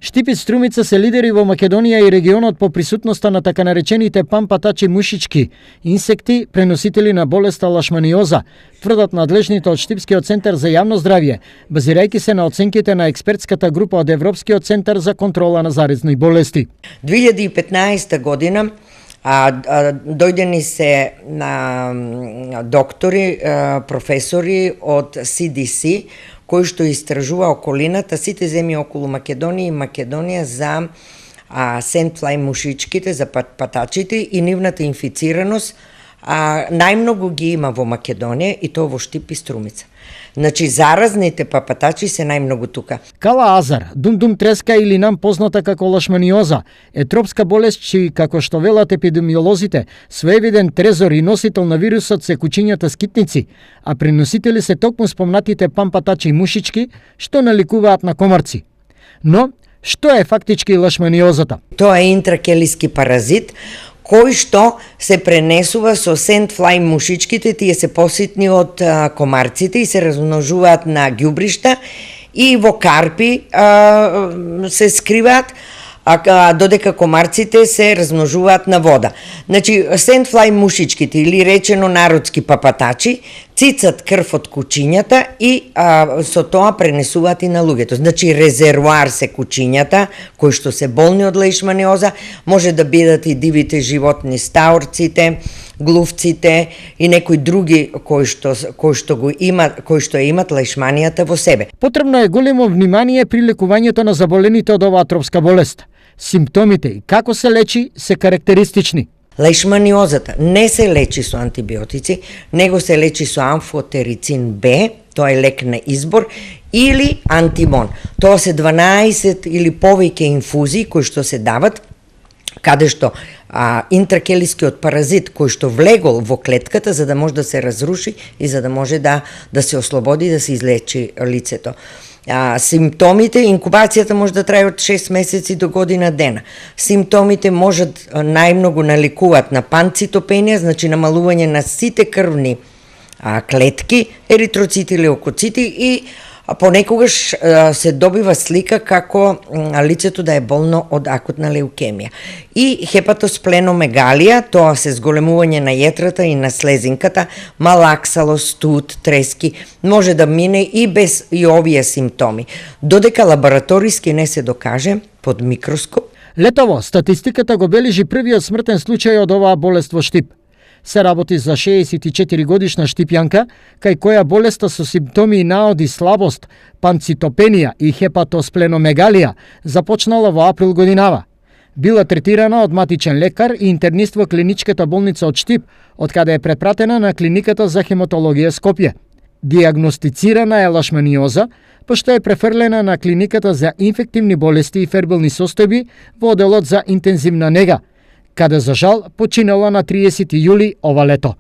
Штип и Струмица се лидери во Македонија и регионот по присутноста на така наречените пампатачи мушички, инсекти, преносители на болеста лашманиоза, тврдат надлежните од Штипскиот центар за јавно здравје, базирајќи се на оценките на експертската група од Европскиот центар за контрола на заразни болести. 2015 година дојдени се на доктори, професори од CDC, кои што истражува околината, сите земји околу Македонија и Македонија за сендфлај мушичките, за патачите и нивната инфицираност. Најмногу ги има во Македонија и тоа во Штип и Струмица. Значи, заразните папатачи се најмногу тука. Кала азар, дум треска или нам позната како лашманиоза, е тропска болест чии, како што велат епидемиолозите, своевиден трезор и носител на вирусот се кучињата скитници, а преносители се токму спомнатите пампатачи и мушички, што наликуваат на комарци. Но, што е фактички лашманиозата? Тоа е интракелиски паразит, кој што се пренесува со сендфлај мушичките, тие се поситни од комарците и се размножуваат на ѓубришта и во карпи се скриваат, додека комарците се размножуваат на вода. Значи, сендфлај мушичките, или речено народски папатачи, цицат крв од кучињата и со тоа пренесуваат и на луѓето. Значи, резервоар се кучињата, кои што се болни од леишманиоза, може да бидат и дивите животни, стаорците, глувците и некои други кои што имат леишманијата во себе. Потребно е големо внимание при лекувањето на заболените од оваа тропска болест. Симптомите и како се лечи се карактеристични. Леишманиозата не се лечи со антибиотици, него се лечи со амфотерицин Б, тоа е лек на избор, или антимон. Тоа се 12 или повеќе инфузии кои што се дават, каде што интракелискиот паразит кој што влегол во клетката за да може да се разруши и за да може да се ослободи, да се излечи лицето. Симптомите, инкубацијата може да трае од 6 месеци до година дена. Симптомите можат најмногу наликуваат на панцитопенија, значи намалување на сите крвни клетки, еритроцити, леукоцити и понекогаш се добива слика како лицето да е болно од акутна леукемија. И хепатоспленомегалија, тоа се зголемување на јетрата и на слезинката, малаксало, студ, трески, може да мине и без и овие симптоми, додека лабораториски не се докаже под микроскоп. Летово статистиката го бележи првиот смртен случај од оваа болест во Штип. Се работи за 64 годишна штипјанка, кај која болеста со симптоми и наоди слабост, панцитопенија и хепатоспленомегалија започнала во април годинава. Била третирана од матичен лекар и интернист во клиничката болница од Штип, од каде е препратена на клиниката за хематологија Скопје. Диагностицирана е лашманиоза, пошто е префрлена на клиниката за инфективни болести и фербилни состојби во оделот за интензивна нега, каде за жал починала на 30 јули ова лето.